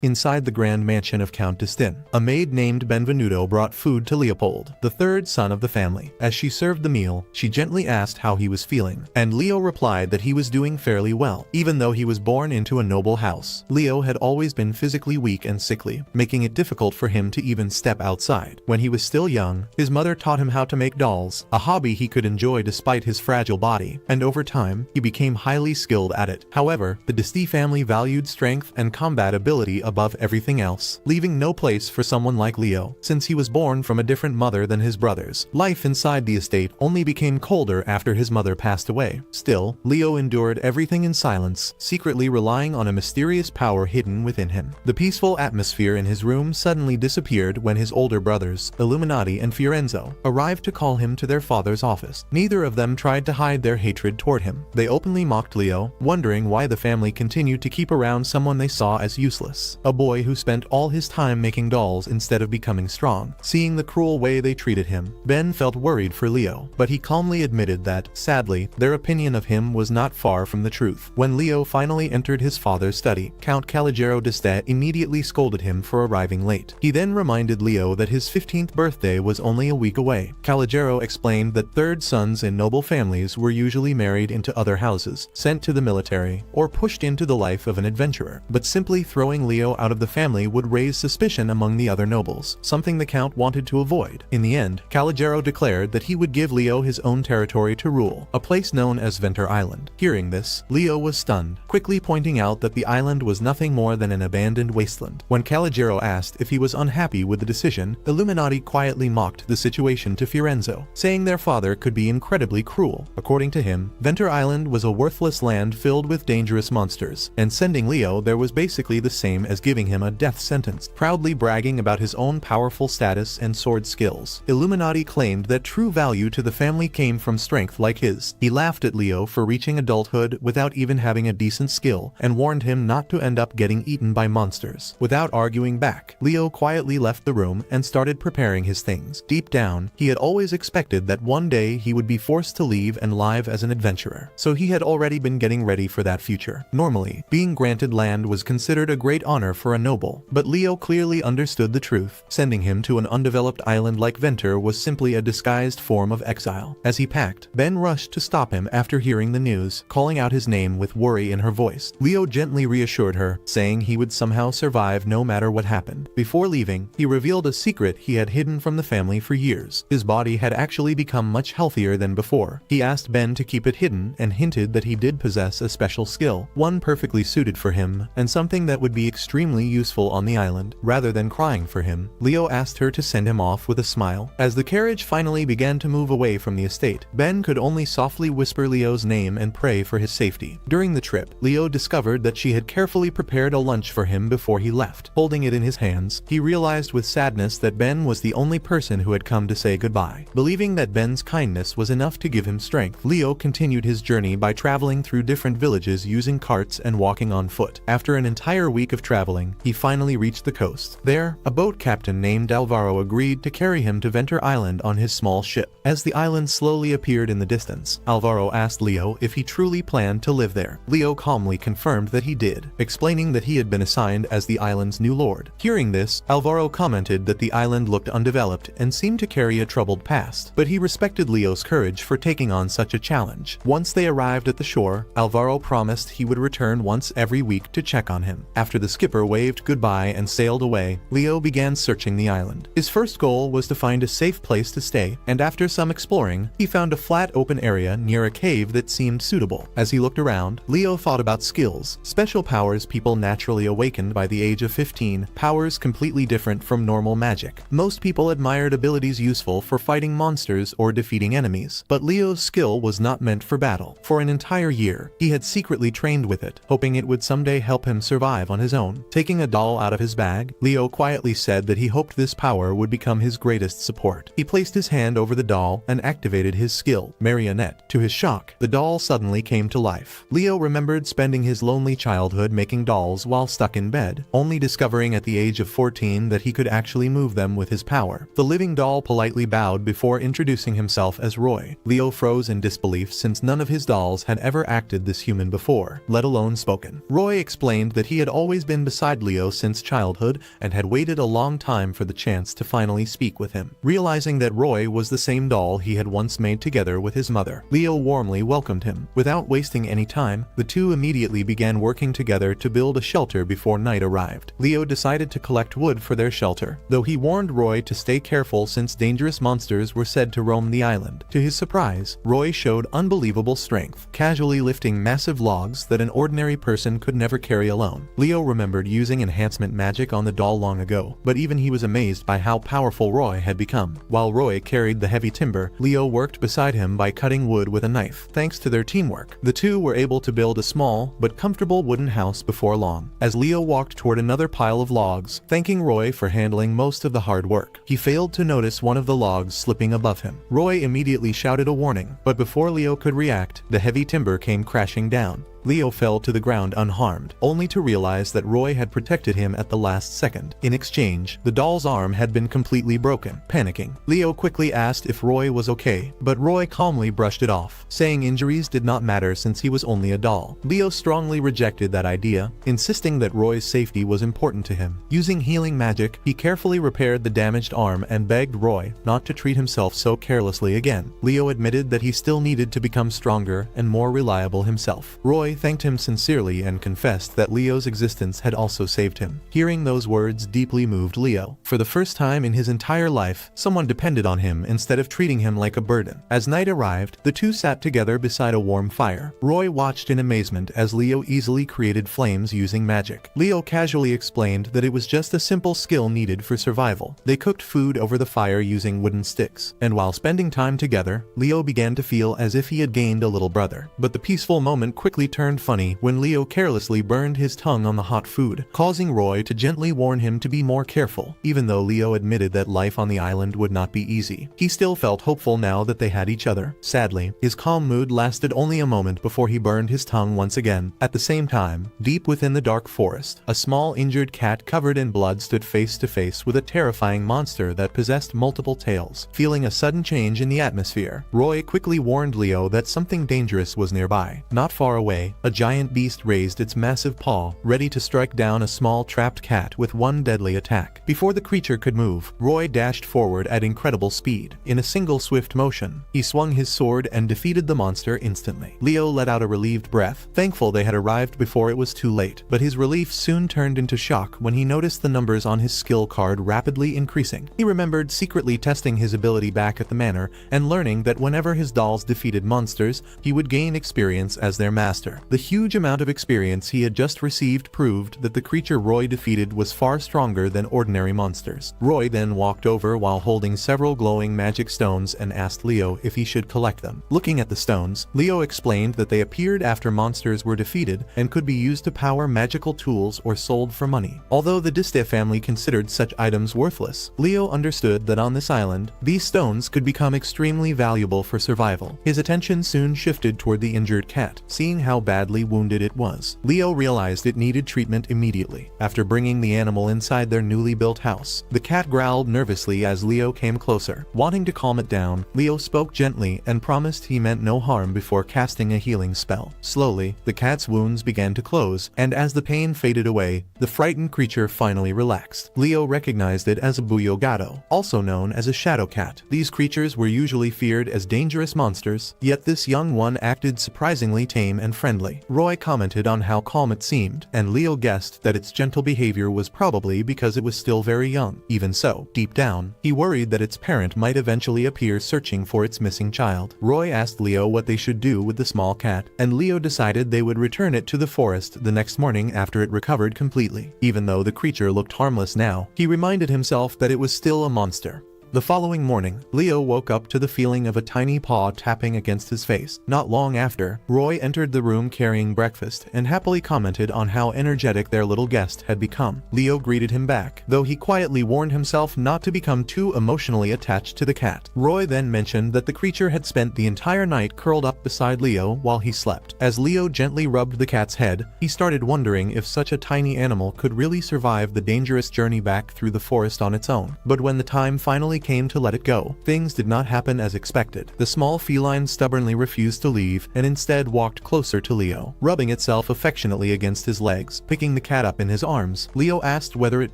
Inside the grand mansion of Count Destin, a maid named Benvenuto brought food to Leopold, the third son of the family. As she served the meal, she gently asked how he was feeling, and Leo replied that he was doing fairly well, even though he was born into a noble house. Leo had always been physically weak and sickly, making it difficult for him to even step outside. When he was still young, his mother taught him how to make dolls, a hobby he could enjoy despite his fragile body, and over time, he became highly skilled at it. However, the Destin family valued strength and combat ability above everything else, leaving no place for someone like Leo, since he was born from a different mother than his brothers. Life inside the estate only became colder after his mother passed away. Still, Leo endured everything in silence, secretly relying on a mysterious power hidden within him. The peaceful atmosphere in his room suddenly disappeared when his older brothers, Illuminati and Fiorenzo, arrived to call him to their father's office. Neither of them tried to hide their hatred toward him. They openly mocked Leo, wondering why the family continued to keep around someone they saw as useless. A boy who spent all his time making dolls instead of becoming strong. Seeing the cruel way they treated him, Ben felt worried for Leo, but he calmly admitted that, sadly, their opinion of him was not far from the truth. When Leo finally entered his father's study, Count Calogero d'Este immediately scolded him for arriving late. He then reminded Leo that his 15th birthday was only a week away. Calogero explained that third sons in noble families were usually married into other houses, sent to the military, or pushed into the life of an adventurer, but simply throwing Leo out of the family would raise suspicion among the other nobles, something the Count wanted to avoid. In the end, Calogero declared that he would give Leo his own territory to rule, a place known as Venter Island. Hearing this, Leo was stunned, quickly pointing out that the island was nothing more than an abandoned wasteland. When Calogero asked if he was unhappy with the decision, Illuminati quietly mocked the situation to Fiorenzo, saying their father could be incredibly cruel. According to him, Venter Island was a worthless land filled with dangerous monsters, and sending Leo there was basically the same as giving him a death sentence. Proudly bragging about his own powerful status and sword skills, Illuminati claimed that true value to the family came from strength like his. He laughed at Leo for reaching adulthood without even having a decent skill, and warned him not to end up getting eaten by monsters. Without arguing back, Leo quietly left the room and started preparing his things. Deep down, he had always expected that one day he would be forced to leave and live as an adventurer, so he had already been getting ready for that future. Normally, being granted land was considered a great honor for a noble, but Leo clearly understood the truth. Sending him to an undeveloped island like Venter was simply a disguised form of exile. As he packed, Ben rushed to stop him after hearing the news, calling out his name with worry in her voice. Leo gently reassured her, saying he would somehow survive no matter what happened. Before leaving, he revealed a secret he had hidden from the family for years. His body had actually become much healthier than before. He asked Ben to keep it hidden and hinted that he did possess a special skill, one perfectly suited for him, and something that would be extremely useful on the island. Rather than crying for him, Leo asked her to send him off with a smile. As the carriage finally began to move away from the estate, Ben could only softly whisper Leo's name and pray for his safety. During the trip, Leo discovered that she had carefully prepared a lunch for him before he left. Holding it in his hands, he realized with sadness that Ben was the only person who had come to say goodbye. Believing that Ben's kindness was enough to give him strength, Leo continued his journey by traveling through different villages using carts and walking on foot. After an entire week of traveling, he finally reached the coast. There, a boat captain named Alvaro agreed to carry him to Venter Island on his small ship. As the island slowly appeared in the distance, Alvaro asked Leo if he truly planned to live there. Leo calmly confirmed that he did, explaining that he had been assigned as the island's new lord. Hearing this, Alvaro commented that the island looked undeveloped and seemed to carry a troubled past, but he respected Leo's courage for taking on such a challenge. Once they arrived at the shore, Alvaro promised he would return once every week to check on him. After the skipper waved goodbye and sailed away, Leo began searching the island. His first goal was to find a safe place to stay, and after some exploring, he found a flat open area near a cave that seemed suitable. As he looked around, Leo thought about skills, special powers people naturally awakened by the age of 15, powers completely different from normal magic. Most people admired abilities useful for fighting monsters or defeating enemies, but Leo's skill was not meant for battle. For an entire year, he had secretly trained with it, hoping it would someday help him survive on his own. Taking a doll out of his bag, Leo quietly said that he hoped this power would become his greatest support. He placed his hand over the doll and activated his skill, Marionette. To his shock, the doll suddenly came to life. Leo remembered spending his lonely childhood making dolls while stuck in bed, only discovering at the age of 14 that he could actually move them with his power. The living doll politely bowed before introducing himself as Roy. Leo froze in disbelief since none of his dolls had ever acted this human before, let alone spoken. Roy explained that he had always been beside beside Leo since childhood and had waited a long time for the chance to finally speak with him. Realizing that Roy was the same doll he had once made together with his mother, Leo warmly welcomed him. Without wasting any time, the two immediately began working together to build a shelter before night arrived. Leo decided to collect wood for their shelter, though he warned Roy to stay careful since dangerous monsters were said to roam the island. To his surprise, Roy showed unbelievable strength, casually lifting massive logs that an ordinary person could never carry alone. Leo remembered using enhancement magic on the doll long ago, but even he was amazed by how powerful Roy had become. While Roy carried the heavy timber, Leo worked beside him by cutting wood with a knife. Thanks to their teamwork, the two were able to build a small but comfortable wooden house before long. As Leo walked toward another pile of logs, thanking Roy for handling most of the hard work, he failed to notice one of the logs slipping above him. Roy immediately shouted a warning, but before Leo could react, the heavy timber came crashing down. Leo fell to the ground unharmed, only to realize that Roy had protected him at the last second. In exchange, the doll's arm had been completely broken. Panicking, Leo quickly asked if Roy was okay, but Roy calmly brushed it off, saying injuries did not matter since he was only a doll. Leo strongly rejected that idea, insisting that Roy's safety was important to him. Using healing magic, he carefully repaired the damaged arm and begged Roy not to treat himself so carelessly again. Leo admitted that he still needed to become stronger and more reliable himself. Roy thanked him sincerely and confessed that Leo's existence had also saved him. Hearing those words deeply moved Leo. For the first time in his entire life, someone depended on him instead of treating him like a burden. As night arrived, the two sat together beside a warm fire. Roy watched in amazement as Leo easily created flames using magic. Leo casually explained that it was just a simple skill needed for survival. They cooked food over the fire using wooden sticks, and while spending time together, Leo began to feel as if he had gained a little brother. But the peaceful moment quickly turned funny when Leo carelessly burned his tongue on the hot food, causing Roy to gently warn him to be more careful. Even though Leo admitted that life on the island would not be easy, he still felt hopeful now that they had each other. Sadly, his calm mood lasted only a moment before he burned his tongue once again. At the same time, deep within the dark forest, a small injured cat covered in blood stood face to face with a terrifying monster that possessed multiple tails. Feeling a sudden change in the atmosphere, Roy quickly warned Leo that something dangerous was nearby. Not far away, a giant beast raised its massive paw, ready to strike down a small trapped cat with one deadly attack. Before the creature could move, Roy dashed forward at incredible speed. In a single swift motion, he swung his sword and defeated the monster instantly. Leo let out a relieved breath, thankful they had arrived before it was too late, but his relief soon turned into shock when he noticed the numbers on his skill card rapidly increasing. He remembered secretly testing his ability back at the manor and learning that whenever his dolls defeated monsters, he would gain experience as their master. The huge amount of experience he had just received proved that the creature Roy defeated was far stronger than ordinary monsters. Roy then walked over while holding several glowing magic stones and asked Leo if he should collect them. Looking at the stones, Leo explained that they appeared after monsters were defeated and could be used to power magical tools or sold for money. Although the Diste family considered such items worthless, Leo understood that on this island, these stones could become extremely valuable for survival. His attention soon shifted toward the injured cat. Seeing how badly wounded it was, Leo realized it needed treatment immediately. After bringing the animal inside their newly built house, the cat growled nervously as Leo came closer. Wanting to calm it down, Leo spoke gently and promised he meant no harm before casting a healing spell. Slowly, the cat's wounds began to close, and as the pain faded away, the frightened creature finally relaxed. Leo recognized it as a buyogato, also known as a shadow cat. These creatures were usually feared as dangerous monsters, yet this young one acted surprisingly tame and friendly. Roy commented on how calm it seemed, and Leo guessed that its gentle behavior was probably because it was still very young. Even so, deep down, he worried that its parent might eventually appear searching for its missing child. Roy asked Leo what they should do with the small cat, and Leo decided they would return it to the forest the next morning after it recovered completely. Even though the creature looked harmless now, he reminded himself that it was still a monster. The following morning, Leo woke up to the feeling of a tiny paw tapping against his face. Not long after, Roy entered the room carrying breakfast and happily commented on how energetic their little guest had become. Leo greeted him back, though he quietly warned himself not to become too emotionally attached to the cat. Roy then mentioned that the creature had spent the entire night curled up beside Leo while he slept. As Leo gently rubbed the cat's head, he started wondering if such a tiny animal could really survive the dangerous journey back through the forest on its own. But when the time finally finally came to let it go, things did not happen as expected. The small feline stubbornly refused to leave and instead walked closer to Leo, rubbing itself affectionately against his legs. Picking the cat up in his arms, Leo asked whether it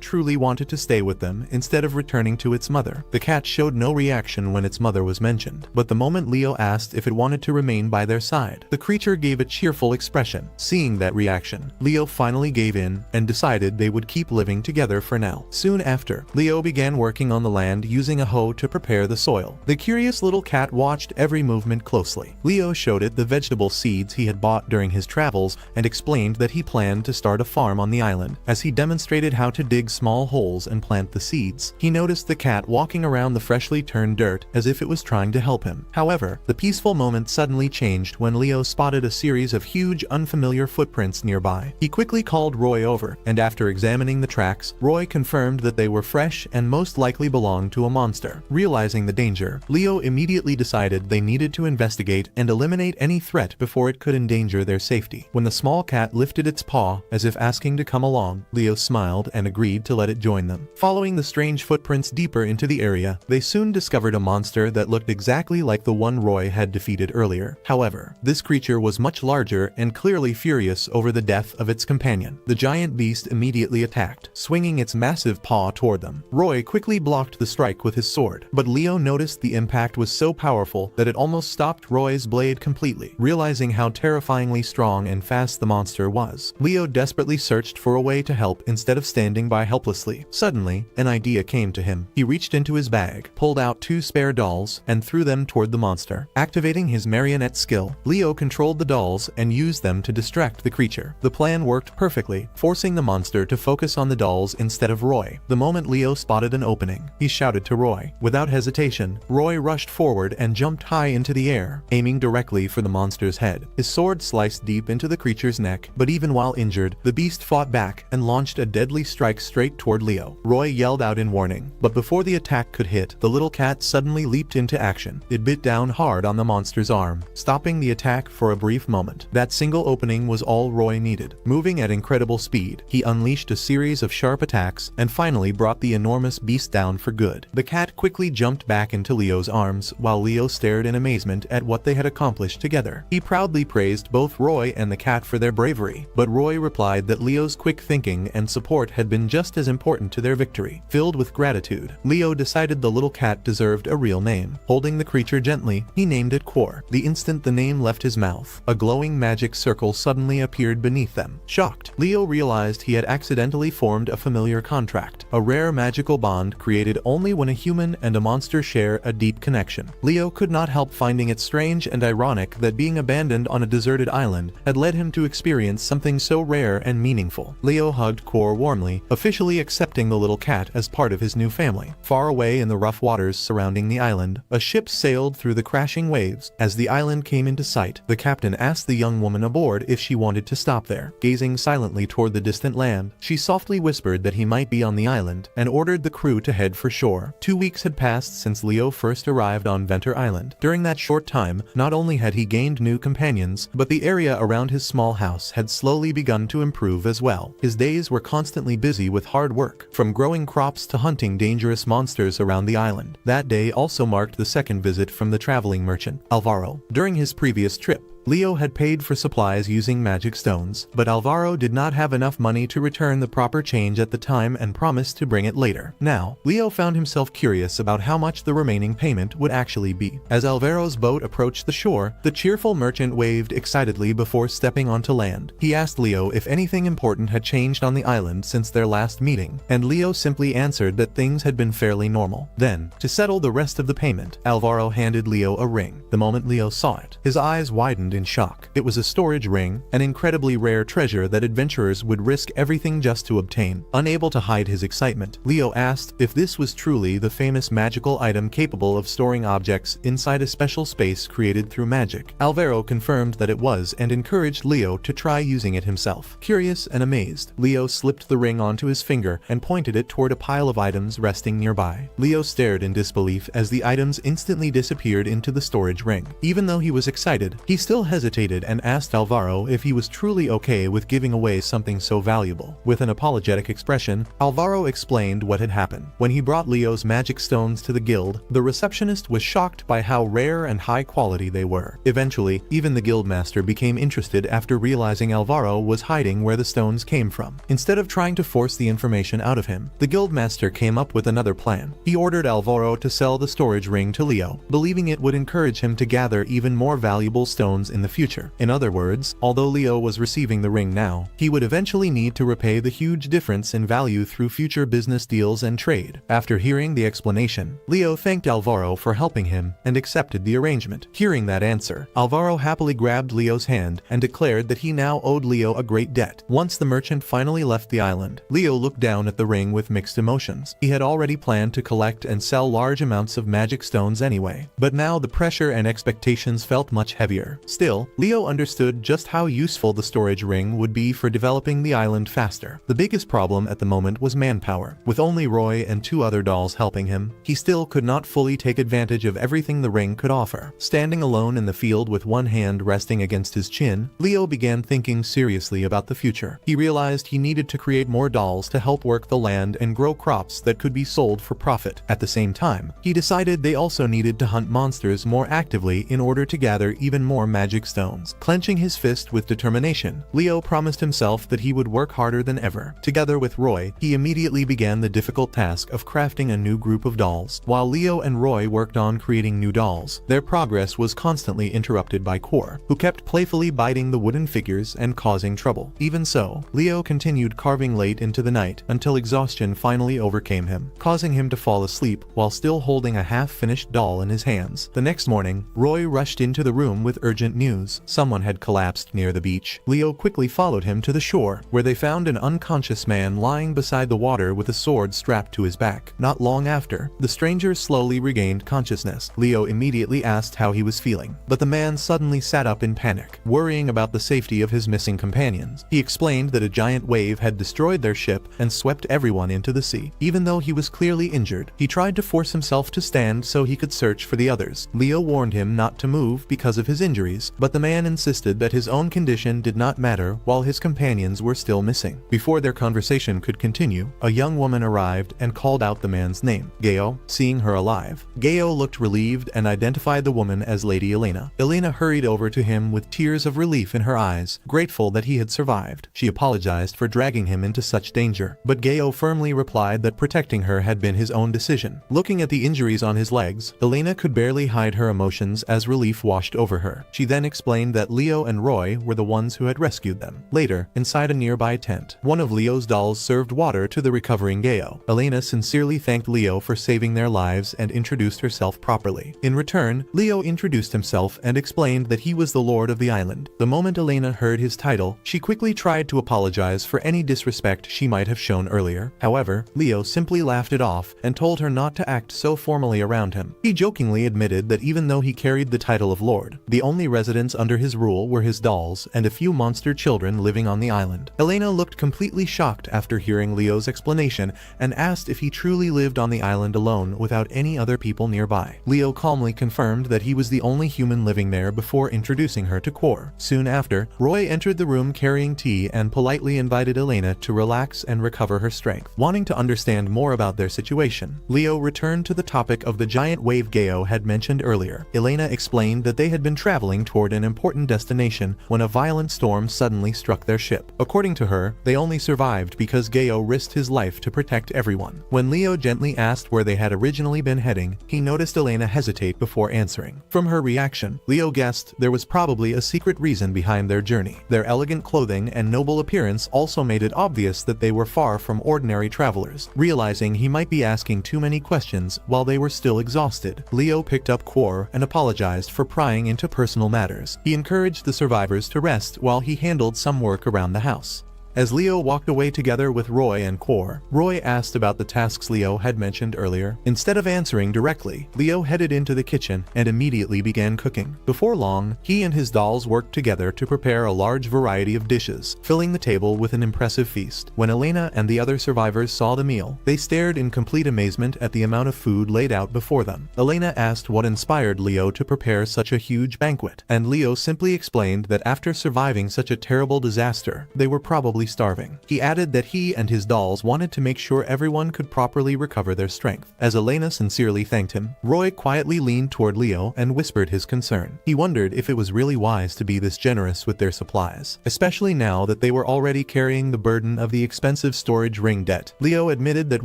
truly wanted to stay with them instead of returning to its mother. The cat showed no reaction when its mother was mentioned, but the moment Leo asked if it wanted to remain by their side, the creature gave a cheerful expression. Seeing that reaction, Leo finally gave in and decided they would keep living together for now. Soon after, Leo began working on the land using a hoe to prepare the soil. The curious little cat watched every movement closely. Leo showed it the vegetable seeds he had bought during his travels and explained that he planned to start a farm on the island. As he demonstrated how to dig small holes and plant the seeds, he noticed the cat walking around the freshly turned dirt as if it was trying to help him. However, the peaceful moment suddenly changed when Leo spotted a series of huge unfamiliar footprints nearby. He quickly called Roy over, and after examining the tracks, Roy confirmed that they were fresh and most likely belonged to a monster. Realizing the danger, Leo immediately decided they needed to investigate and eliminate any threat before it could endanger their safety. When the small cat lifted its paw as if asking to come along, Leo smiled and agreed to let it join them. Following the strange footprints deeper into the area, they soon discovered a monster that looked exactly like the one Roy had defeated earlier. However, this creature was much larger and clearly furious over the death of its companion. The giant beast immediately attacked, swinging its massive paw toward them. Roy quickly blocked the strike with his sword, but Leo noticed the impact was so powerful that it almost stopped Roy's blade completely. Realizing how terrifyingly strong and fast the monster was, Leo desperately searched for a way to help instead of standing by helplessly. Suddenly, an idea came to him. He reached into his bag, pulled out 2 spare dolls, and threw them toward the monster. Activating his marionette skill, Leo controlled the dolls and used them to distract the creature. The plan worked perfectly, forcing the monster to focus on the dolls instead of Roy. The moment Leo spotted an opening, he shouted to Roy. Without hesitation, Roy rushed forward and jumped high into the air, aiming directly for the monster's head. His sword sliced deep into the creature's neck, but even while injured, the beast fought back and launched a deadly strike straight toward Leo. Roy yelled out in warning, but before the attack could hit, the little cat suddenly leaped into action. It bit down hard on the monster's arm, stopping the attack for a brief moment. That single opening was all Roy needed. Moving at incredible speed, he unleashed a series of sharp attacks and finally brought the enormous beast down for good. The cat quickly jumped back into Leo's arms while Leo stared in amazement at what they had accomplished together. He proudly praised both Roy and the cat for their bravery, but Roy replied that Leo's quick thinking and support had been just as important to their victory. Filled with gratitude, Leo decided the little cat deserved a real name. Holding the creature gently, he named it Quor. The instant the name left his mouth, a glowing magic circle suddenly appeared beneath them. Shocked, Leo realized he had accidentally formed a familiar contract, a rare magical bond created only when a human and a monster share a deep connection. Leo could not help finding it strange and ironic that being abandoned on a deserted island had led him to experience something so rare and meaningful. Leo hugged Quor warmly, officially accepting the little cat as part of his new family. Far away in the rough waters surrounding the island, a ship sailed through the crashing waves. As the island came into sight, the captain asked the young woman aboard if she wanted to stop there. Gazing silently toward the distant land, she softly whispered that he might be on the island and ordered the crew to head for shore. 2 weeks had passed since Leo first arrived on Venter Island. During that short time, not only had he gained new companions, but the area around his small house had slowly begun to improve as well. His days were constantly busy with hard work, from growing crops to hunting dangerous monsters around the island. That day also marked the second visit from the traveling merchant, Alvaro. During his previous trip, Leo had paid for supplies using magic stones, but Alvaro did not have enough money to return the proper change at the time and promised to bring it later. Now, Leo found himself curious about how much the remaining payment would actually be. As Alvaro's boat approached the shore, the cheerful merchant waved excitedly before stepping onto land. He asked Leo if anything important had changed on the island since their last meeting, and Leo simply answered that things had been fairly normal. Then, to settle the rest of the payment, Alvaro handed Leo a ring. The moment Leo saw it, his eyes widened in shock. It was a storage ring, an incredibly rare treasure that adventurers would risk everything just to obtain. Unable to hide his excitement, Leo asked if this was truly the famous magical item capable of storing objects inside a special space created through magic. Alvaro confirmed that it was and encouraged Leo to try using it himself. Curious and amazed, Leo slipped the ring onto his finger and pointed it toward a pile of items resting nearby. Leo stared in disbelief as the items instantly disappeared into the storage ring. Even though he was excited, he still hesitated and asked Alvaro if he was truly okay with giving away something so valuable. With an apologetic expression, Alvaro explained what had happened. When he brought Leo's magic stones to the guild, the receptionist was shocked by how rare and high quality they were. Eventually, even the guildmaster became interested after realizing Alvaro was hiding where the stones came from. Instead of trying to force the information out of him, the guildmaster came up with another plan. He ordered Alvaro to sell the storage ring to Leo, believing it would encourage him to gather even more valuable stones in the future. In other words, although Leo was receiving the ring now, he would eventually need to repay the huge difference in value through future business deals and trade. After hearing the explanation, Leo thanked Alvaro for helping him and accepted the arrangement. Hearing that answer, Alvaro happily grabbed Leo's hand and declared that he now owed Leo a great debt. Once the merchant finally left the island, Leo looked down at the ring with mixed emotions. He had already planned to collect and sell large amounts of magic stones anyway, but now the pressure and expectations felt much heavier. Still, Leo understood just how useful the storage ring would be for developing the island faster. The biggest problem at the moment was manpower. With only Roy and 2 other dolls helping him, he still could not fully take advantage of everything the ring could offer. Standing alone in the field with one hand resting against his chin, Leo began thinking seriously about the future. He realized he needed to create more dolls to help work the land and grow crops that could be sold for profit. At the same time, he decided they also needed to hunt monsters more actively in order to gather even more magic stones. Clenching his fist with determination, Leo promised himself that he would work harder than ever. Together with Roy, he immediately began the difficult task of crafting a new group of dolls. While Leo and Roy worked on creating new dolls, their progress was constantly interrupted by Core, who kept playfully biting the wooden figures and causing trouble. Even so, Leo continued carving late into the night until exhaustion finally overcame him, causing him to fall asleep while still holding a half-finished doll in his hands. The next morning, Roy rushed into the room with urgent news. Someone had collapsed near the beach. Leo quickly followed him to the shore, where they found an unconscious man lying beside the water with a sword strapped to his back. Not long after, the stranger slowly regained consciousness. Leo immediately asked how he was feeling, but the man suddenly sat up in panic, worrying about the safety of his missing companions. He explained that a giant wave had destroyed their ship and swept everyone into the sea. Even though he was clearly injured, he tried to force himself to stand so he could search for the others. Leo warned him not to move because of his injuries, but the man insisted that his own condition did not matter while his companions were still missing. Before their conversation could continue, a young woman arrived and called out the man's name, Geo. Seeing her alive, Geo looked relieved and identified the woman as Lady Elena. Elena hurried over to him with tears of relief in her eyes, grateful that he had survived. She apologized for dragging him into such danger, but Geo firmly replied that protecting her had been his own decision. Looking at the injuries on his legs, Elena could barely hide her emotions as relief washed over her. She then explained that Leo and Roy were the ones who had rescued them. Later, inside a nearby tent, one of Leo's dolls served water to the recovering Geo. Elena sincerely thanked Leo for saving their lives and introduced herself properly. In return, Leo introduced himself and explained that he was the lord of the island. The moment Elena heard his title, she quickly tried to apologize for any disrespect she might have shown earlier. However, Leo simply laughed it off and told her not to act so formally around him. He jokingly admitted that even though he carried the title of lord, the only residents under his rule were his dolls and a few monster children living on the island. Elena looked completely shocked after hearing Leo's explanation and asked if he truly lived on the island alone without any other people nearby. Leo calmly confirmed that he was the only human living there before introducing her to Core. Soon after, Roy entered the room carrying tea and politely invited Elena to relax and recover her strength. Wanting to understand more about their situation, Leo returned to the topic of the giant wave Geo had mentioned earlier. Elena explained that they had been traveling toward an important destination when a violent storm suddenly struck their ship. According to her, they only survived because Geo risked his life to protect everyone. When Leo gently asked where they had originally been heading, he noticed Elena hesitate before answering. From her reaction, Leo guessed there was probably a secret reason behind their journey. Their elegant clothing and noble appearance also made it obvious that they were far from ordinary travelers. Realizing he might be asking too many questions while they were still exhausted, Leo picked up Core and apologized for prying into personal matters. He encouraged the survivors to rest while he handled some work around the house. As Leo walked away together with Roy and Quor, Roy asked about the tasks Leo had mentioned earlier. Instead of answering directly, Leo headed into the kitchen and immediately began cooking. Before long, he and his dolls worked together to prepare a large variety of dishes, filling the table with an impressive feast. When Elena and the other survivors saw the meal, they stared in complete amazement at the amount of food laid out before them. Elena asked what inspired Leo to prepare such a huge banquet, and Leo simply explained that after surviving such a terrible disaster, they were probably starving. He added that he and his dolls wanted to make sure everyone could properly recover their strength. As Elena sincerely thanked him, Roy quietly leaned toward Leo and whispered his concern. He wondered if it was really wise to be this generous with their supplies, especially now that they were already carrying the burden of the expensive storage ring debt. Leo admitted that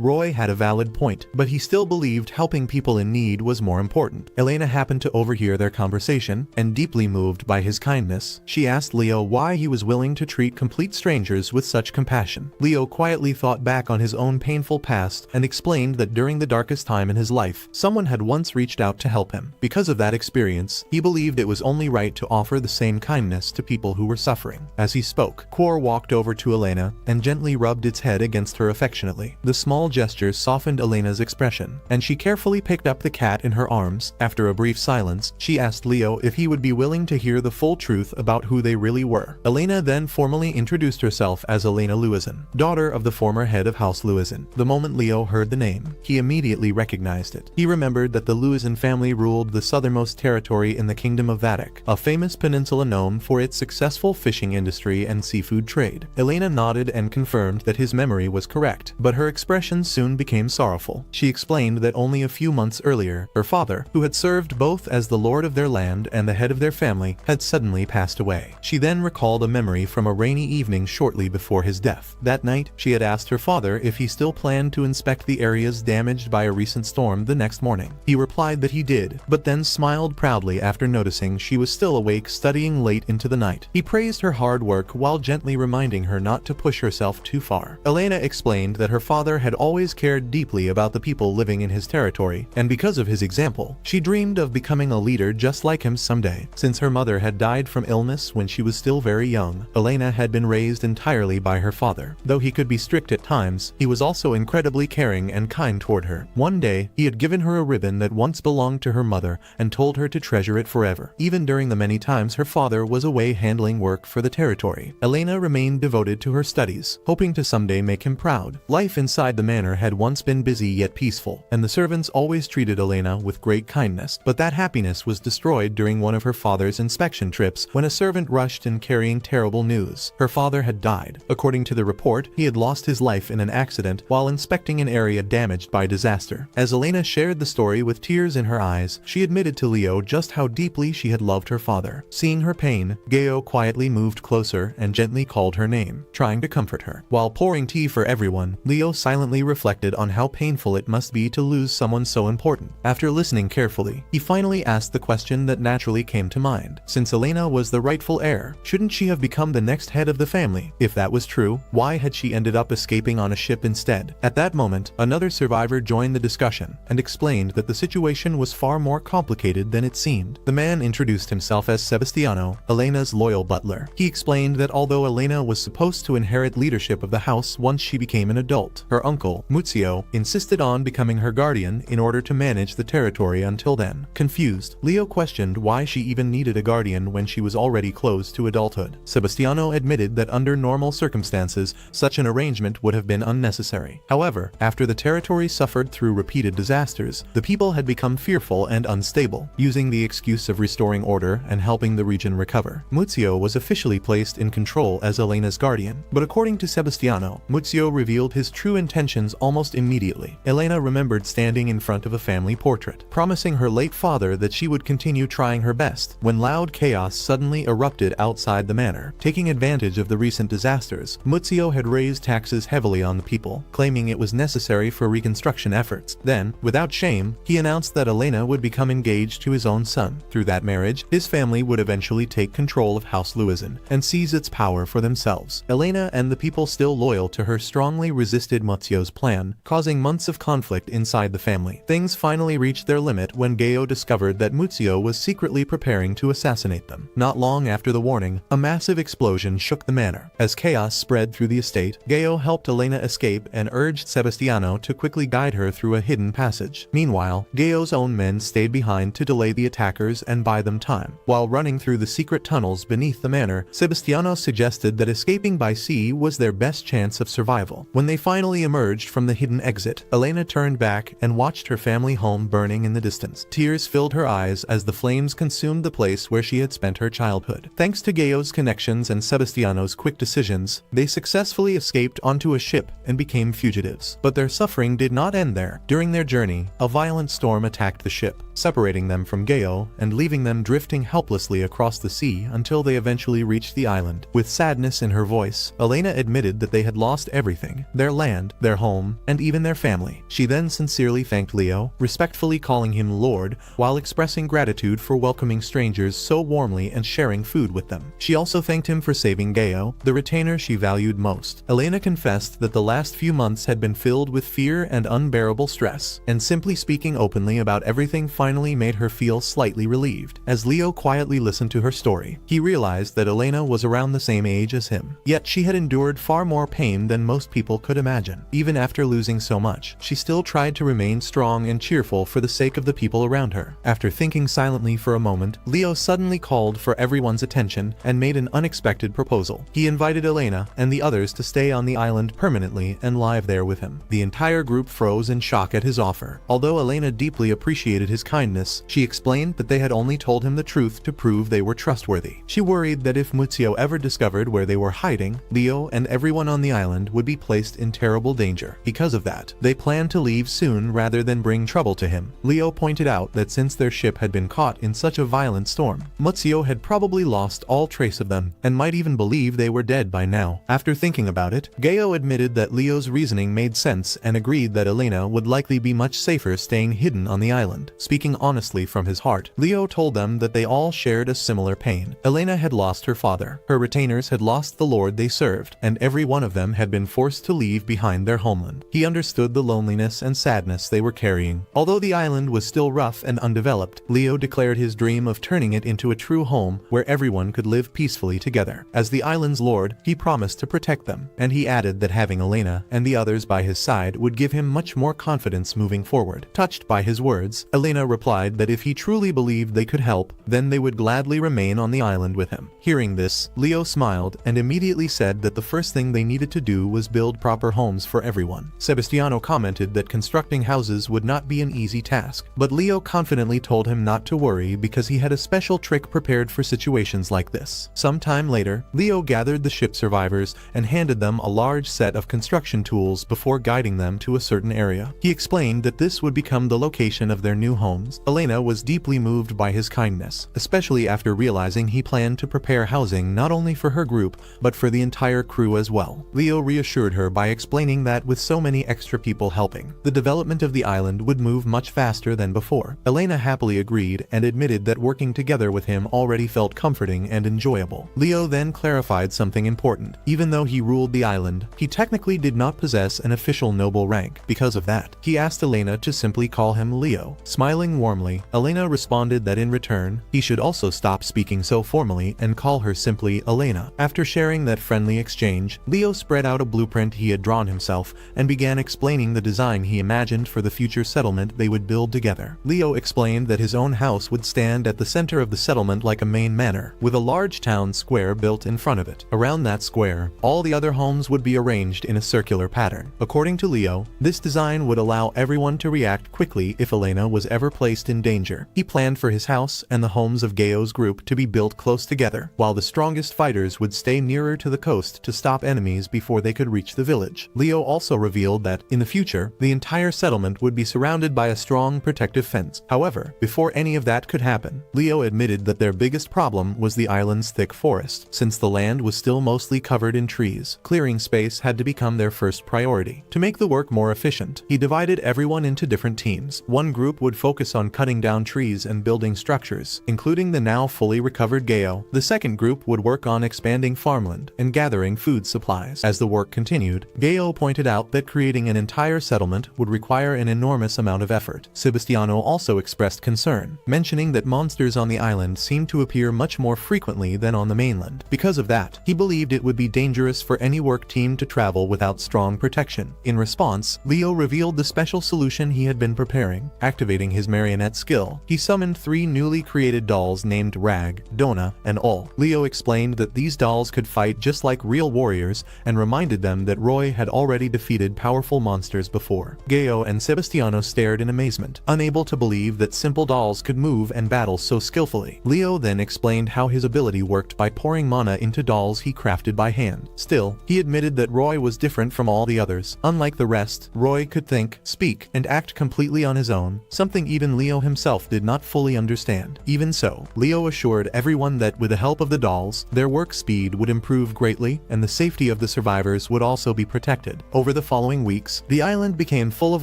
Roy had a valid point, but he still believed helping people in need was more important. Elena happened to overhear their conversation, and deeply moved by his kindness, she asked Leo why he was willing to treat complete strangers with such compassion. Leo quietly thought back on his own painful past and explained that during the darkest time in his life, someone had once reached out to help him. Because of that experience, he believed it was only right to offer the same kindness to people who were suffering. As he spoke, Quor walked over to Elena and gently rubbed its head against her affectionately. The small gesture softened Elena's expression, and she carefully picked up the cat in her arms. After a brief silence, she asked Leo if he would be willing to hear the full truth about who they really were. Elena then formally introduced herself as Elena Lewisen, daughter of the former head of House Lewisen. The moment Leo heard the name, he immediately recognized it. He remembered that the Lewisen family ruled the southernmost territory in the Kingdom of Vatic, a famous peninsula known for its successful fishing industry and seafood trade. Elena nodded and confirmed that his memory was correct, but her expression soon became sorrowful. She explained that only a few months earlier, her father, who had served both as the lord of their land and the head of their family, had suddenly passed away. She then recalled a memory from a rainy evening shortly before his death. That night, she had asked her father if he still planned to inspect the areas damaged by a recent storm the next morning. He replied that he did, but then smiled proudly after noticing she was still awake studying late into the night. He praised her hard work while gently reminding her not to push herself too far. Elena explained that her father had always cared deeply about the people living in his territory, and because of his example, she dreamed of becoming a leader just like him someday. Since her mother had died from illness when she was still very young, Elena had been raised entirely by her father. Though he could be strict at times, he was also incredibly caring and kind toward her. One day, he had given her a ribbon that once belonged to her mother and told her to treasure it forever. Even during the many times her father was away handling work for the territory, Elena remained devoted to her studies, hoping to someday make him proud. Life inside the manor had once been busy yet peaceful, and the servants always treated Elena with great kindness. But that happiness was destroyed during one of her father's inspection trips when a servant rushed in carrying terrible news. Her father had died. According to the report, he had lost his life in an accident while inspecting an area damaged by disaster. As Elena shared the story with tears in her eyes, she admitted to Leo just how deeply she had loved her father. Seeing her pain, Geo quietly moved closer and gently called her name, trying to comfort her. While pouring tea for everyone, Leo silently reflected on how painful it must be to lose someone so important. After listening carefully, he finally asked the question that naturally came to mind. Since Elena was the rightful heir, shouldn't she have become the next head of the family? If that was true, why had she ended up escaping on a ship instead? At that moment, another survivor joined the discussion and explained that the situation was far more complicated than it seemed. The man introduced himself as Sebastiano, Elena's loyal butler. He explained that although Elena was supposed to inherit leadership of the house once she became an adult, her uncle, Muzio, insisted on becoming her guardian in order to manage the territory until then. Confused, Leo questioned why she even needed a guardian when she was already close to adulthood. Sebastiano admitted that under normal circumstances, such an arrangement would have been unnecessary. However, after the territory suffered through repeated disasters, the people had become fearful and unstable. Using the excuse of restoring order and helping the region recover, Muzio was officially placed in control as Elena's guardian. But according to Sebastiano, Muzio revealed his true intentions almost immediately. Elena remembered standing in front of a family portrait, promising her late father that she would continue trying her best, when loud chaos suddenly erupted outside the manor. Taking advantage of the recent disasters, Muzio had raised taxes heavily on the people, claiming it was necessary for reconstruction efforts. Then, without shame, he announced that Elena would become engaged to his own son. Through that marriage, his family would eventually take control of House Lewisen and seize its power for themselves. Elena and the people still loyal to her strongly resisted Muzio's plan, causing months of conflict inside the family. Things finally reached their limit when Geo discovered that Muzio was secretly preparing to assassinate them. Not long after the warning, a massive explosion shook the manor. As chaos spread through the estate, Gayo helped Elena escape and urged Sebastiano to quickly guide her through a hidden passage. Meanwhile, Gayo's own men stayed behind to delay the attackers and buy them time. While running through the secret tunnels beneath the manor, Sebastiano suggested that escaping by sea was their best chance of survival. When they finally emerged from the hidden exit, Elena turned back and watched her family home burning in the distance. Tears filled her eyes as the flames consumed the place where she had spent her childhood. Thanks to Gayo's connections and Sebastiano's quick decisions, they successfully escaped onto a ship and became fugitives. But their suffering did not end there. During their journey, a violent storm attacked the ship, separating them from Gayo and leaving them drifting helplessly across the sea until they eventually reached the island. With sadness in her voice, Elena admitted that they had lost everything: their land, their home, and even their family. She then sincerely thanked Leo, respectfully calling him Lord, while expressing gratitude for welcoming strangers so warmly and sharing food with them. She also thanked him for saving Gayo, the retainer she valued most. Elena confessed that the last few months had been filled with fear and unbearable stress, and simply speaking openly about everything finally made her feel slightly relieved. As Leo quietly listened to her story, he realized that Elena was around the same age as him. Yet she had endured far more pain than most people could imagine. Even after losing so much, she still tried to remain strong and cheerful for the sake of the people around her. After thinking silently for a moment, Leo suddenly called for everyone's attention and made an unexpected proposal. He invited Elena and the others to stay on the island permanently and live there with him. The entire group froze in shock at his offer. Although Elena deeply appreciated his kindness, she explained that they had only told him the truth to prove they were trustworthy. She worried that if Muzio ever discovered where they were hiding, Leo and everyone on the island would be placed in terrible danger. Because of that, they planned to leave soon rather than bring trouble to him. Leo pointed out that since their ship had been caught in such a violent storm, Muzio had probably lost all trace of them and might even believe they were dead by now. After thinking about it, Gayo admitted that Leo's reasoning made sense and agreed that Elena would likely be much safer staying hidden on the island. Speaking honestly from his heart, Leo told them that they all shared a similar pain. Elena had lost her father, her retainers had lost the lord they served, and every one of them had been forced to leave behind their homeland. He understood the loneliness and sadness they were carrying. Although the island was still rough and undeveloped, Leo declared his dream of turning it into a true home where everyone could live peacefully together. As the island's lord, he promised to protect them, and he added that having Elena and the others by his side would give him much more confidence moving forward. Touched by his words, Elena replied that if he truly believed they could help, then they would gladly remain on the island with him. Hearing this, Leo smiled and immediately said that the first thing they needed to do was build proper homes for everyone. Sebastiano commented that constructing houses would not be an easy task, but Leo confidently told him not to worry because he had a special trick prepared for situations like this. Sometime later, Leo gathered the ship survivors and handed them a large set of construction tools before guiding them to a certain area. He explained that this would become the location of their new homes. Elena was deeply moved by his kindness, especially after realizing he planned to prepare housing not only for her group, but for the entire crew as well. Leo reassured her by explaining that with so many extra people helping, the development of the island would move much faster than before. Elena happily agreed and admitted that working together with him already felt comforting and enjoyable. Leo then clarified something important. Even though he ruled the island, he technically did not possess an official noble rank. Because of that, he asked Elena to simply call him Leo. Smiling warmly, Elena responded that in return, he should also stop speaking so formally and call her simply Elena. After sharing that friendly exchange, Leo spread out a blueprint he had drawn himself and began explaining the design he imagined for the future settlement they would build together. Leo explained that his own house would stand at the center of the settlement like a main manor, with a large town square built in front of it. Around that square, all the other homes would be arranged in a circular pattern. According to Leo, this design would allow everyone to react quickly if Elena was ever placed in danger. He planned for his house and the homes of Gayo's group to be built close together, while the strongest fighters would stay nearer to the coast to stop enemies before they could reach the village. Leo also revealed that, in the future, the entire settlement would be surrounded by a strong protective fence. However, before any of that could happen, Leo admitted that their biggest problem was the island's thick forest. Since the land was still mostly covered in trees, clearing space had to become their first priority. To make the work more efficient, he divided everyone into different teams. One group would focus on cutting down trees and building structures, including the now fully recovered Gayo. The second group would work on expanding farmland and gathering food supplies. As the work continued, Gayo pointed out that creating an entire settlement would require an enormous amount of effort. Sebastiano also expressed concern, mentioning that monsters on the island seemed to appear much more frequently than on the mainland. Because of that, he believed believed it would be dangerous for any work team to travel without strong protection. In response, Leo revealed the special solution he had been preparing. Activating his marionette skill, he summoned 3 newly created dolls named Rag, Dona, and Ol. Leo explained that these dolls could fight just like real warriors and reminded them that Roy had already defeated powerful monsters before. Gayo and Sebastiano stared in amazement, unable to believe that simple dolls could move and battle so skillfully. Leo then explained how his ability worked by pouring mana into dolls he crafted by hand. Still, he admitted that Roy was different from all the others. Unlike the rest, Roy could think, speak, and act completely on his own, something even Leo himself did not fully understand. Even so, Leo assured everyone that with the help of the dolls, their work speed would improve greatly and the safety of the survivors would also be protected. Over the following weeks, the island became full of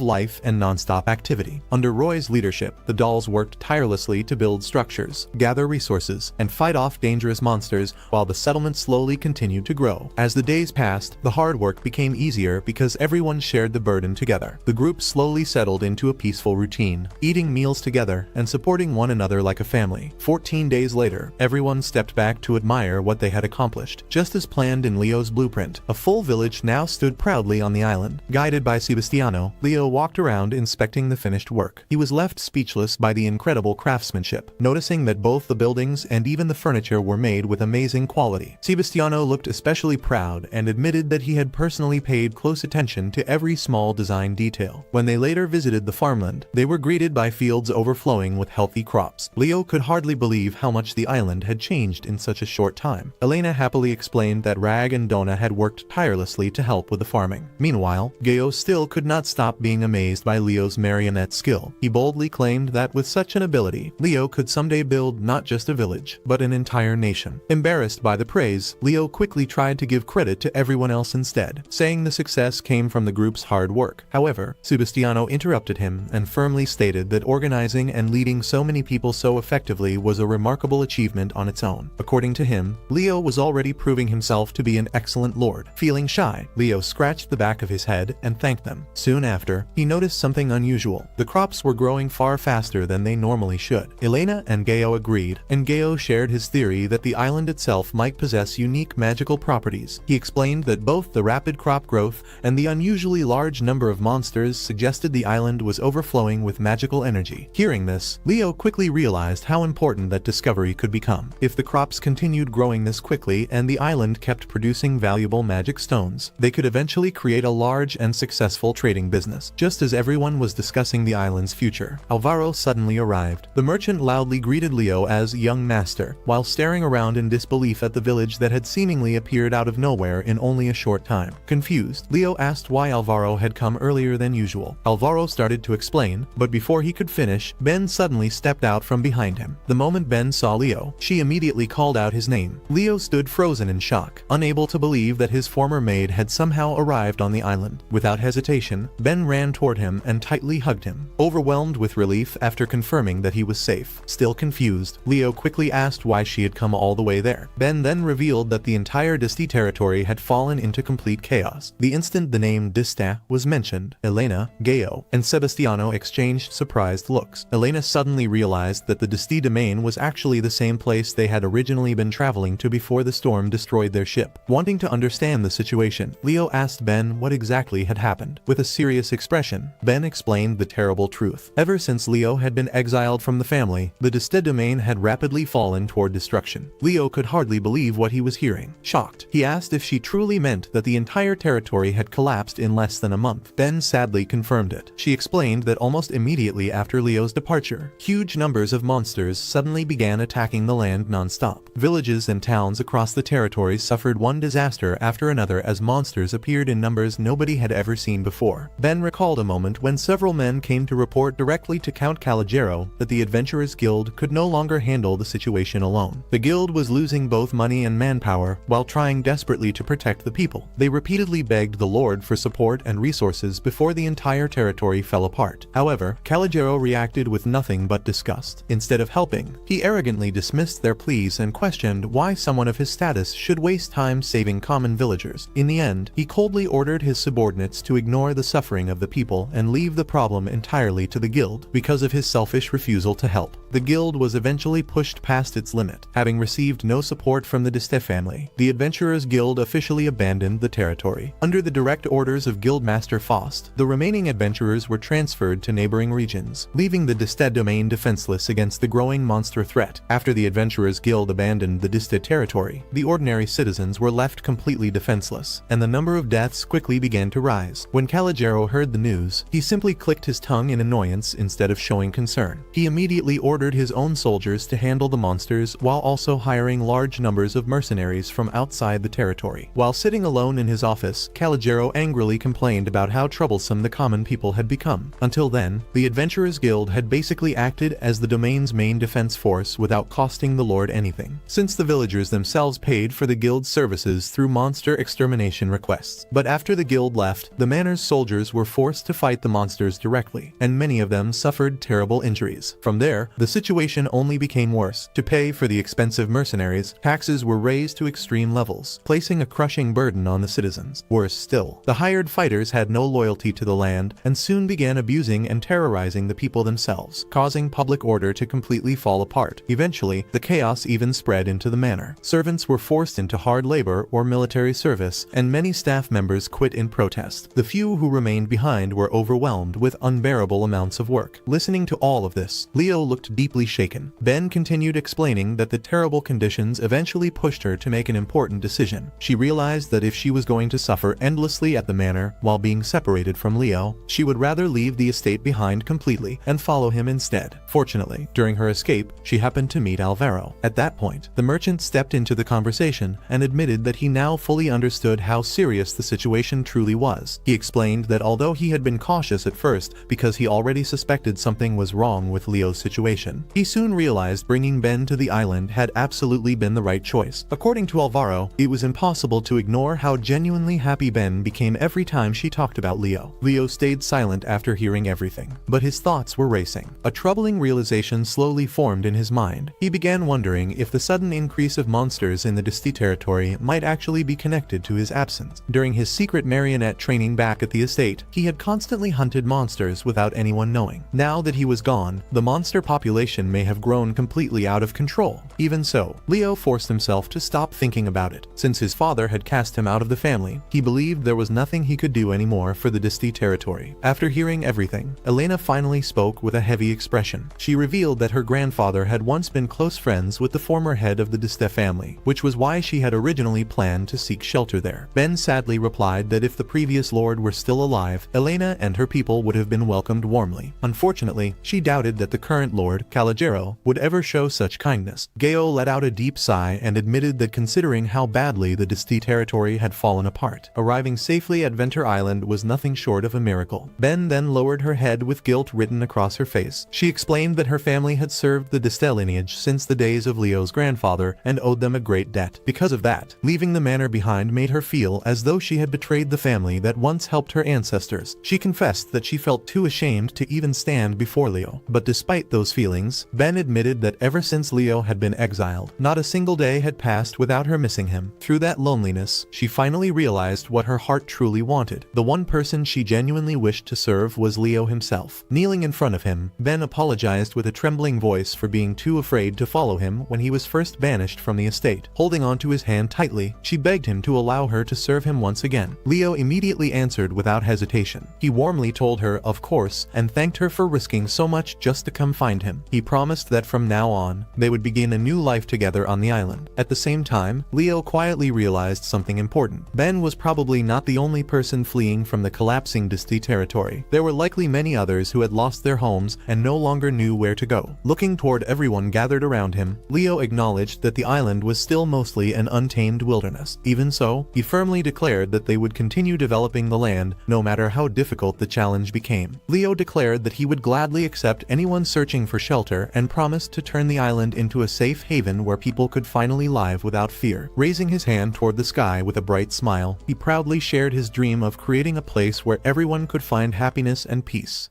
life and non-stop activity. Under Roy's leadership, the dolls worked tirelessly to build structures, gather resources, and fight off dangerous monsters while the settlement slowly continued to grow. As the days passed, the hard work became easier because everyone shared the burden together. The group slowly settled into a peaceful routine, eating meals together and supporting one another like a family. 14 days later, everyone stepped back to admire what they had accomplished. Just as planned in Leo's blueprint, a full village now stood proudly on the island. Guided by Sebastiano, Leo walked around inspecting the finished work. He was left speechless by the incredible craftsmanship, noticing that both the buildings and even the furniture were made with amazing quality. Sebastiano looked especially proud and admitted that he had personally paid close attention to every small design detail. When they later visited the farmland, they were greeted by fields overflowing with healthy crops. Leo could hardly believe how much the island had changed in such a short time. Elena happily explained that Rag and Dona had worked tirelessly to help with the farming. Meanwhile, Gayo still could not stop being amazed by Leo's marionette skill. He boldly claimed that with such an ability, Leo could someday build not just a village, but an entire nation. Embarrassed by the praise, Leo quickly tried to give credit to everyone else instead, saying the success came from the group's hard work. However, Sebastiano interrupted him and firmly stated that organizing and leading so many people so effectively was a remarkable achievement on its own. According to him, Leo was already proving himself to be an excellent lord. Feeling shy, Leo scratched the back of his head and thanked them. Soon after, he noticed something unusual. The crops were growing far faster than they normally should. Elena and Gayo agreed, and Gayo shared his theory that the island itself might possess unique magical properties. He explained that both the rapid crop growth and the unusually large number of monsters suggested the island was overflowing with magical energy. Hearing this, Leo quickly realized how important that discovery could become. If the crops continued growing this quickly and the island kept producing valuable magic stones, they could eventually create a large and successful trading business. Just as everyone was discussing the island's future, Alvaro suddenly arrived. The merchant loudly greeted Leo as young master, while staring around in disbelief at the village that had seemingly appeared out of nowhere in only a short time. Confused, Leo asked why Alvaro had come earlier than usual. Alvaro started to explain, but before he could finish, Ben suddenly stepped out from behind him. The moment Ben saw Leo, she immediately called out his name. Leo stood frozen in shock, unable to believe that his former maid had somehow arrived on the island. Without hesitation, Ben ran toward him and tightly hugged him, overwhelmed with relief after confirming that he was safe. Still confused, Leo quickly asked why she had come all the way there. Ben then revealed that the entire Disti territory had fallen into complete chaos. The instant the name Dista was mentioned, Elena, Gayo, and Sebastiano exchanged surprised looks. Elena suddenly realized that the Disti domain was actually the same place they had originally been traveling to before the storm destroyed their ship. Wanting to understand the situation, Leo asked Ben what exactly had happened. With a serious expression, Ben explained the terrible truth. Ever since Leo had been exiled from the family, the Dista domain had rapidly fallen toward destruction. Leo could hardly believe what he was hearing. Shocked, he asked if she truly meant that the entire territory had collapsed in less than a month. Ben sadly confirmed it. She explained that almost immediately after Leo's departure, huge numbers of monsters suddenly began attacking the land non-stop. Villages and towns across the territory suffered one disaster after another as monsters appeared in numbers nobody had ever seen before. Ben recalled a moment when several men came to report directly to Count Calogero that the Adventurers Guild could no longer handle the situation alone. The guild was losing both money and manpower while trying desperately to protect the people. They repeatedly begged the Lord for support and resources before the entire territory fell apart. However, Calogero reacted with nothing but disgust. Instead of helping, he arrogantly dismissed their pleas and questioned why someone of his status should waste time saving common villagers. In the end, he coldly ordered his subordinates to ignore the suffering of the people and leave the problem entirely to the guild because of his selfish refusal to help. The guild was eventually pushed past its limit, having received no support from the Diste family. The Adventurers Guild officially abandoned the territory. Under the direct orders of Guildmaster Faust, the remaining adventurers were transferred to neighboring regions, leaving the Diste domain defenseless against the growing monster threat. After the Adventurers Guild abandoned the Diste territory, the ordinary citizens were left completely defenseless, and the number of deaths quickly began to rise. When Calogero heard the news, he simply clicked his tongue in annoyance instead of showing concern. He immediately ordered his own soldiers to handle the monsters while also hiring large numbers of mercenaries from outside the territory. While sitting alone in his office, Calogero angrily complained about how troublesome the common people had become. Until then, the Adventurers Guild had basically acted as the domain's main defense force without costing the Lord anything, since the villagers themselves paid for the guild's services through monster extermination requests. But after the guild left, the manor's soldiers were forced to fight the monsters directly, and many of them suffered terrible injuries. From there, the situation only became worse. To pay for the expensive mercenaries, taxes were raised to extreme levels, placing a crushing burden on the citizens. Worse still, the hired fighters had no loyalty to the land and soon began abusing and terrorizing the people themselves, causing public order to completely fall apart. Eventually, the chaos even spread into the manor. Servants were forced into hard labor or military service, and many staff members quit in protest. The few who remained behind were overwhelmed with unbearable amounts of work. Listening to all of this, Leo looked deeply shaken. Ben continued explaining that the terrible conditions eventually pushed her to make an important decision. She realized that if she was going to suffer endlessly at the manor while being separated from Leo, she would rather leave the estate behind completely and follow him instead. Fortunately, during her escape, she happened to meet Alvaro. At that point, the merchant stepped into the conversation and admitted that he now fully understood how serious the situation truly was. He explained that although he had been cautious at first because he already suspected something was wrong with Leo's situation, he soon realized bringing Ben to the island had absolutely been the right choice. According to Alvaro, it was impossible to ignore how genuinely happy Ben became every time she talked about Leo. Leo stayed silent after hearing everything, but his thoughts were racing. A troubling realization slowly formed in his mind. He began wondering if the sudden increase of monsters in the Diste territory might actually be connected to his absence. During his secret marionette training back at the estate, he had constantly hunted monsters without anyone knowing. Now that he was gone, the monster population may have grown completely out of control. Even so, Leo forced himself to stop thinking about it. Since his father had cast him out of the family, he believed there was nothing he could do anymore for the Diste territory. After hearing everything, Elena finally spoke with a heavy expression. She revealed that her grandfather had once been close friends with the former head of the Diste family, which was why she had originally planned to seek shelter there. Ben sadly replied that if the previous lord were still alive, Elena and her people would have been welcomed warmly. Unfortunately, she doubted that the current lord, Calogero, would ever show such kindness. Geo let out a deep sigh and admitted that considering how badly the Diste territory had fallen apart, arriving safely at Venture Island was nothing short of a miracle. Ben then lowered her head with guilt written across her face. She explained that her family had served the Diste lineage since the days of Leo's grandfather and owed them a great debt. Because of that, leaving the manor behind made her feel as though she had betrayed the family that once helped her ancestors. She confessed that she felt too ashamed to even stand before Leo. But despite those feelings, Ben admitted that ever since Leo had been exiled, not a single day had passed without her missing him. Through that loneliness, she finally realized what her heart truly wanted. The one person she genuinely wished to serve was Leo himself. Kneeling in front of him, Ben apologized with a trembling voice for being too afraid to follow him when he was first banished from the estate. Holding onto his hand tightly, she begged him to allow her to serve him once again. Leo immediately answered without hesitation. He warmly told her, of course, and thanked her for risking so much just to come find him. He promised that from now on, they would begin a new life together on the island. At the same time, Leo quietly realized something important. Ben was probably not the only person fleeing from the collapsing Diste territory. There were likely many others who had lost their homes and no longer knew where to go. Looking toward everyone gathered around him, Leo acknowledged that the island was still mostly an untamed wilderness. Even so, he firmly declared that they would continue developing the land no matter how difficult the challenge became. Leo declared that he would gladly accept anyone searching for shelter and promised to turn the island into a safe haven where people could finally live without fear. Raising his hand toward the sky with a bright smile, he proudly shared his dream of creating a place where everyone could find happiness and peace.